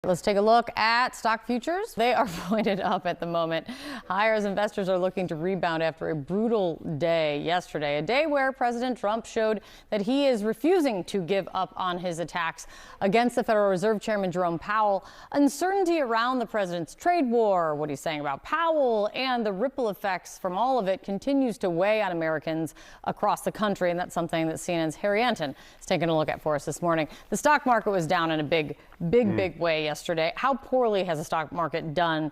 Let's take a look at stock futures. They are pointed up at the moment. Higher as investors are looking to rebound after a brutal day yesterday, a day where President Trump showed that he is refusing to give up on his attacks against the Federal Reserve Chairman Jerome Powell. Uncertainty around the president's trade war, what he's saying about Powell, and the ripple effects from all of it continues to weigh on Americans across the country. And that's something that CNN's Harry Anton is taking a look at for us this morning. The stock market was down in a big way yesterday. How poorly has the stock market done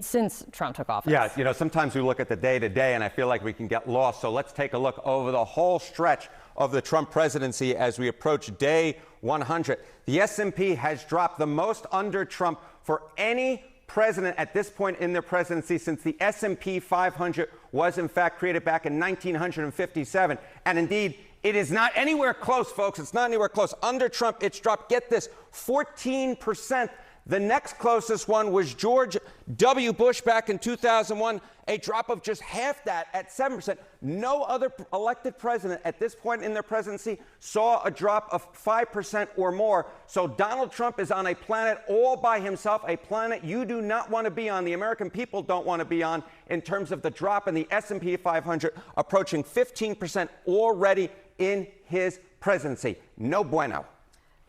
since Trump took office? Yeah, sometimes we look at the day to day and I feel like we can get lost. So let's take a look over the whole stretch of the Trump presidency as we approach day 100. The S&P has dropped the most under Trump for any president at this point in their presidency since the S&P 500 was in fact created back in 1957. And indeed, it is not anywhere close, folks. It's not anywhere close. Under Trump, it's dropped, get this, 14%. The next closest one was George W. Bush back in 2001, a drop of just half that at 7%. No other elected president at this point in their presidency saw a drop of 5% or more. So Donald Trump is on a planet all by himself, a planet you do not want to be on, the American people don't want to be on, in terms of the drop in the S&P 500 approaching 15% already in his presidency. No bueno.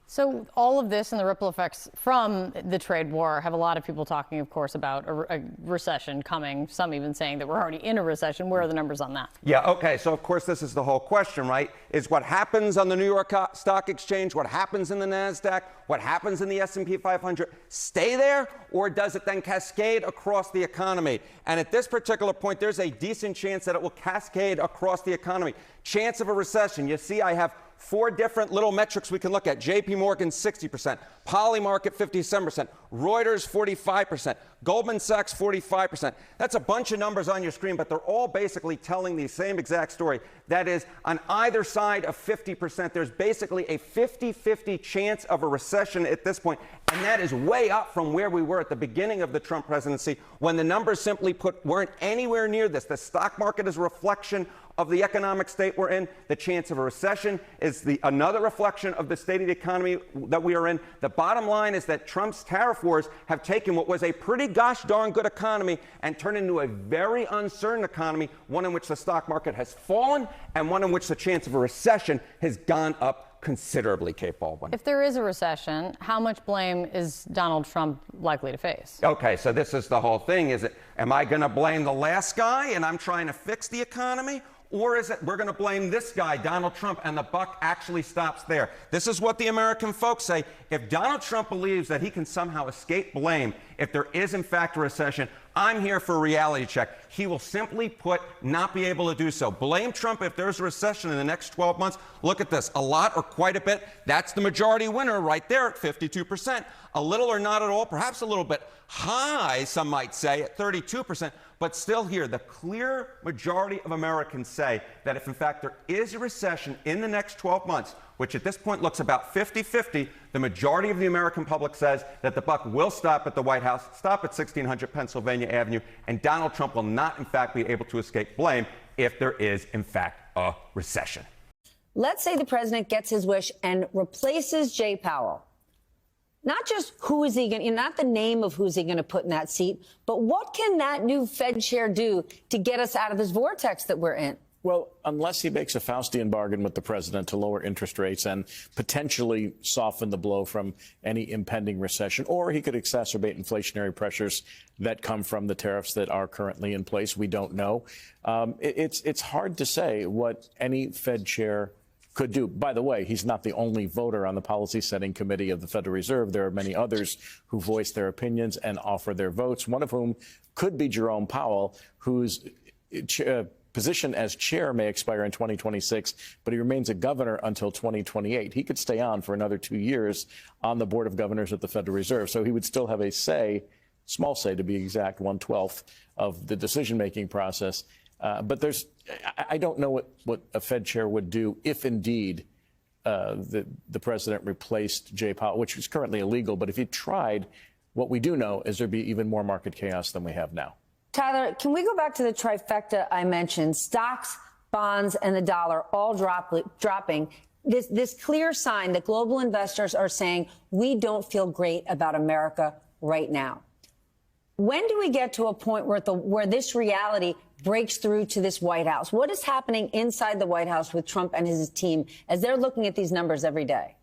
So all of this and the ripple effects from the trade war have a lot of people talking, of course, about a recession coming, some even saying that we're already in a recession. Where are the numbers on that? Yeah, okay. So, of course, this is the whole question, right? Is what happens on the New York Stock Exchange, what happens in the NASDAQ, what happens in the S&P 500, stay there, or does it then cascade across the economy? And at this particular point, there's a decent chance that it will cascade across the economy. Chance of a recession. You see, I have 4 different little metrics we can look at. JP Morgan, 60%. Polymarket, 57%. Reuters, 45%. Goldman Sachs, 45%. That's a bunch of numbers on your screen, but they're all basically telling the same exact story. That is, on either side of 50%, there's basically a 50-50 chance of a recession at this point. And that is way up from where we were at the beginning of the Trump presidency, when the numbers simply put weren't anywhere near this. The stock market is a reflection of the economic state we're in. The chance of a recession is another reflection of the state of the economy that we are in. The bottom line is that Trump's tariff wars have taken what was a pretty gosh darn good economy and turned into a very uncertain economy, one in which the stock market has fallen and one in which the chance of a recession has gone up considerably, Kate Baldwin. If there is a recession, how much blame is Donald Trump likely to face? Okay, so this is the whole thing. Am I going to blame the last guy and I'm trying to fix the economy? Or is it we're going to blame this guy, Donald Trump, and the buck actually stops there? This is what the American folks say. If Donald Trump believes that he can somehow escape blame if there is, in fact, a recession, I'm here for a reality check. He will simply put not be able to do so. Blame Trump if there's a recession in the next 12 months. Look at this. A lot or quite a bit. That's the majority winner right there at 52%. A little or not at all, perhaps a little bit high, some might say, at 32%. But still here, the clear majority of Americans say that if, in fact, there is a recession in the next 12 months, which at this point looks about 50-50, the majority of the American public says that the buck will stop at the White House, stop at 1600 Pennsylvania Avenue, and Donald Trump will not, in fact, be able to escape blame if there is, in fact, a recession. Let's say the president gets his wish and replaces Jay Powell. Not just who is he going to, not the name of who's he going to put in that seat, but what can that new Fed chair do to get us out of this vortex that we're in? Well, unless he makes a Faustian bargain with the president to lower interest rates and potentially soften the blow from any impending recession, or he could exacerbate inflationary pressures that come from the tariffs that are currently in place. We don't know. It's hard to say what any Fed chair could do. By the way, he's not the only voter on the policy setting committee of the Federal Reserve. There are many others who voice their opinions and offer their votes, one of whom could be Jerome Powell, whose position as chair may expire in 2026, but he remains a governor until 2028. He could stay on for another 2 years on the Board of Governors at the Federal Reserve. So he would still have a say, small say to be exact, 1/12 of the decision-making process. But I don't know what a Fed chair would do if indeed the president replaced Jay Powell, which is currently illegal. But if he tried, what we do know is there'd be even more market chaos than we have now. Tyler, can we go back to the trifecta I mentioned? Stocks, bonds, and the dollar all dropping. this clear sign that global investors are saying, we don't feel great about America right now. When do we get to a point where this reality breaks through to this White House? What is happening inside the White House with Trump and his team as they're looking at these numbers every day?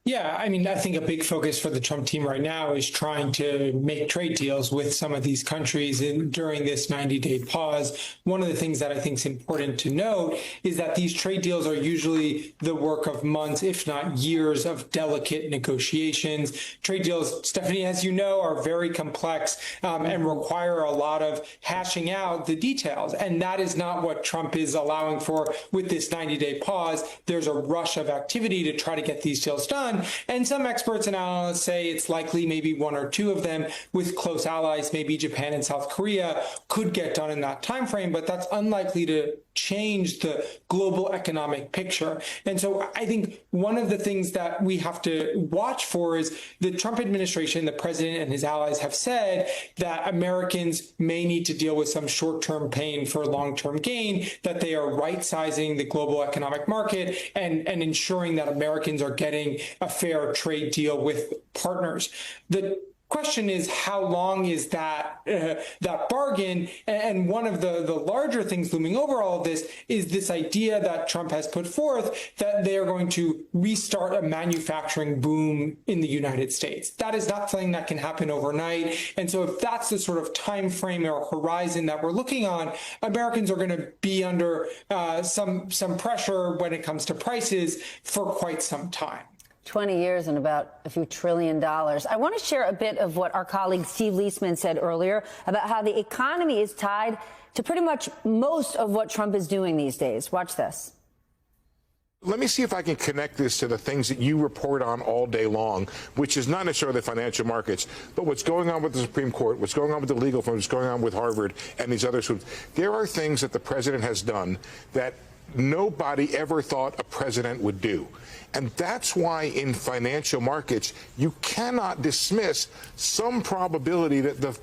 Yeah, I mean, I think a big focus for the Trump team right now is trying to make trade deals with some of these countries during this 90-day pause. One of the things that I think is important to note is that these trade deals are usually the work of months, if not years, of delicate negotiations. Trade deals, Stephanie, as you know, are very complex and require a lot of hashing out the details. And that is not what Trump is allowing for with this 90-day pause. There's a rush of activity to try to get these deals done. And some experts and analysts say it's likely maybe one or two of them with close allies, maybe Japan and South Korea, could get done in that time frame, but that's unlikely to change the global economic picture. And so I think one of the things that we have to watch for is the Trump administration, the president and his allies have said that Americans may need to deal with some short-term pain for long-term gain, that they are right-sizing the global economic market and ensuring that Americans are getting a fair trade deal with partners. The question is, how long is that bargain? And one of the larger things looming over all of this is this idea that Trump has put forth that they are going to restart a manufacturing boom in the United States. That is not something that can happen overnight. And so if that's the sort of time frame or horizon that we're looking on, Americans are going to be under some pressure when it comes to prices for quite some time. 20 years and about a few $1 trillion. I want to share a bit of what our colleague Steve Liesman said earlier about how the economy is tied to pretty much most of what Trump is doing these days. Watch this. Let me see if I can connect this to the things that you report on all day long, which is not necessarily the financial markets, but what's going on with the Supreme Court, what's going on with the legal firms, what's going on with Harvard and these other schools. There are things that the president has done that nobody ever thought a president would do. And that's why in financial markets, you cannot dismiss some probability that the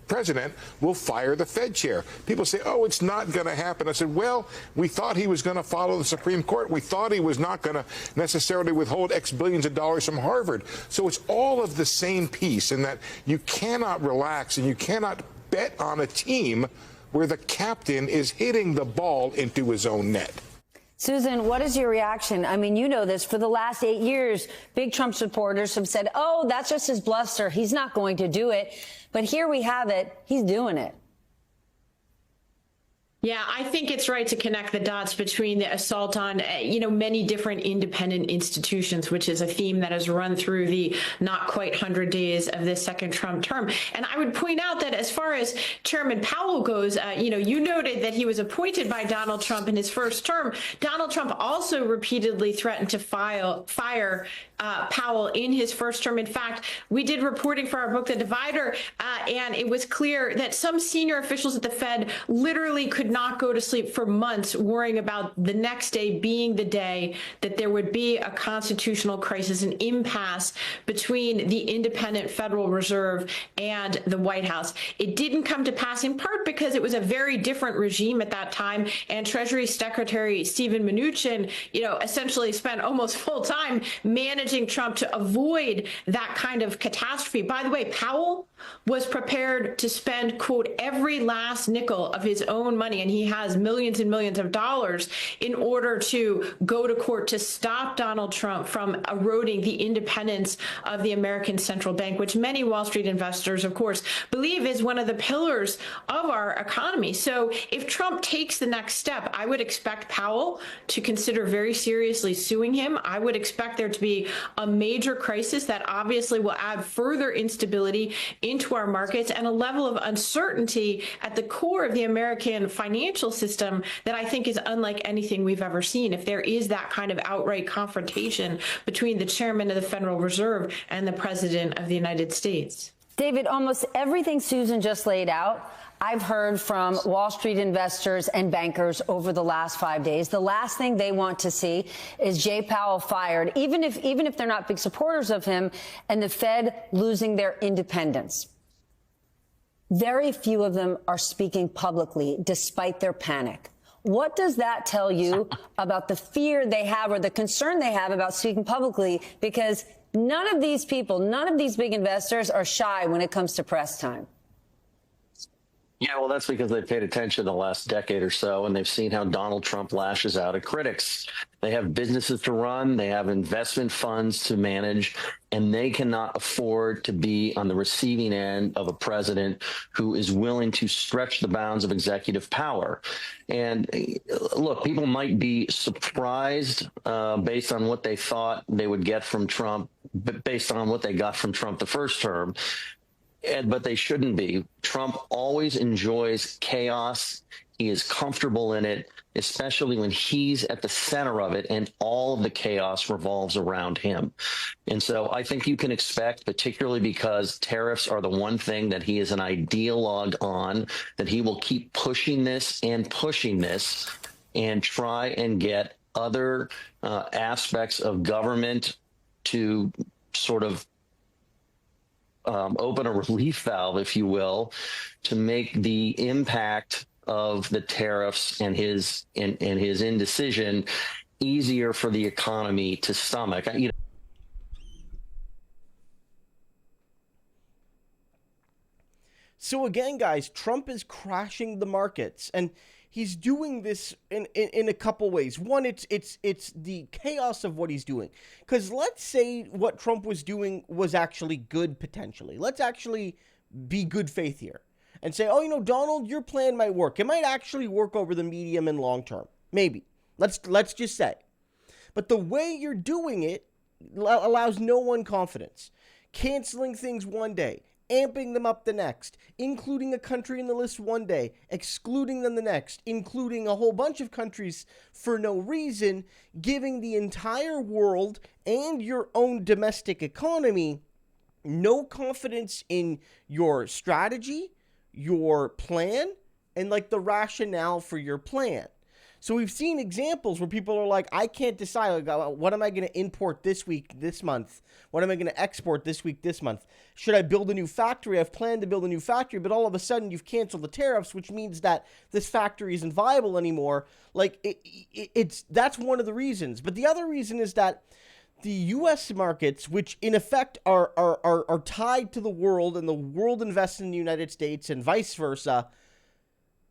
president will fire the Fed chair. People say, oh, it's not going to happen. I said, well, we thought he was going to follow the Supreme Court. We thought he was not going to necessarily withhold X billions of dollars from Harvard. So it's all of the same piece in that you cannot relax and you cannot bet on a team where the captain is hitting the ball into his own net. Susan, what is your reaction? I mean, you know this. For the last 8 years, big Trump supporters have said, oh, that's just his bluster. He's not going to do it. But here we have it. He's doing it. Yeah, I think it's right to connect the dots between the assault on, many different independent institutions, which is a theme that has run through the not quite 100 days of this second Trump term. And I would point out that as far as Chairman Powell goes, you noted that he was appointed by Donald Trump in his first term. Donald Trump also repeatedly threatened to fire Powell in his first term. In fact, we did reporting for our book, The Divider, and it was clear that some senior officials at the Fed literally could not go to sleep for months worrying about the next day being the day that there would be a constitutional crisis, an impasse between the independent Federal Reserve and the White House. It didn't come to pass in part because it was a very different regime at that time, and Treasury Secretary Steven Mnuchin, essentially spent almost full time managing Trump to avoid that kind of catastrophe. By the way, Powell was prepared to spend, quote, every last nickel of his own money, and he has millions and millions of dollars, in order to go to court to stop Donald Trump from eroding the independence of the American Central Bank, which many Wall Street investors, of course, believe is one of the pillars of our economy. So if Trump takes the next step, I would expect Powell to consider very seriously suing him. I would expect there to be a major crisis that obviously will add further instability into our markets and a level of uncertainty at the core of the American financial system that I think is unlike anything we've ever seen. If there is that kind of outright confrontation between the chairman of the Federal Reserve and the president of the United States. David, almost everything Susan just laid out, I've heard from Wall Street investors and bankers over the last 5 days. The last thing they want to see is Jay Powell fired, even if they're not big supporters of him, and the Fed losing their independence. Very few of them are speaking publicly, despite their panic. What does that tell you about the fear they have or the concern they have about speaking publicly? Because none of these people, none of these big investors are shy when it comes to press time. Yeah, well, that's because they've paid attention the last decade or so, and they've seen how Donald Trump lashes out at critics. They have businesses to run, they have investment funds to manage, and they cannot afford to be on the receiving end of a president who is willing to stretch the bounds of executive power. And look, people might be surprised based on what they thought they would get from Trump, but based on what they got from Trump the first term. But they shouldn't be. Trump always enjoys chaos. He is comfortable in it, especially when he's at the center of it and all of the chaos revolves around him. And so I think you can expect, particularly because tariffs are the one thing that he is an ideologue on, that he will keep pushing this and try and get other aspects of government to sort of open a relief valve, if you will, to make the impact of the tariffs and his indecision easier for the economy to stomach. So again, guys, Trump is crashing the markets, and he's doing this in a couple ways. One, it's the chaos of what he's doing. Because let's say what Trump was doing was actually good potentially. Let's actually be good faith here and say, oh, Donald, your plan might work. It might actually work over the medium and long term. Maybe. Let's just say. But the way you're doing it allows no one confidence. Canceling things one day, amping them up the next, including a country in the list one day, excluding them the next, including a whole bunch of countries for no reason, giving the entire world and your own domestic economy no confidence in your strategy, your plan, and the rationale for your plan. So we've seen examples where people are like, I can't decide, what am I going to import this week, this month? What am I going to export this week, this month? Should I build a new factory? I've planned to build a new factory, but all of a sudden you've canceled the tariffs, which means that this factory isn't viable anymore. That's one of the reasons. But the other reason is that the U.S. markets, which in effect are tied to the world, and the world invests in the United States and vice versa,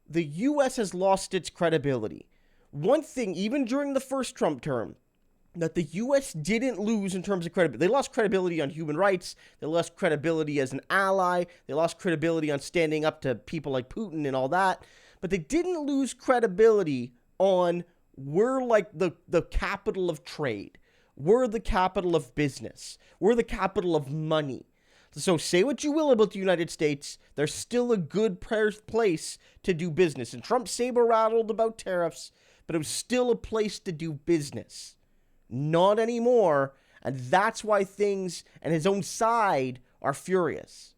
the U.S. has lost its credibility. One thing, even during the first Trump term, that the U.S. didn't lose in terms of credibility. They lost credibility on human rights. They lost credibility as an ally. They lost credibility on standing up to people like Putin and all that. But they didn't lose credibility on we're the capital of trade. We're the capital of business. We're the capital of money. So say what you will about the United States, there's still a good place to do business. And Trump saber-rattled about tariffs, but it was still a place to do business. Not anymore, and that's why things and his own side are furious.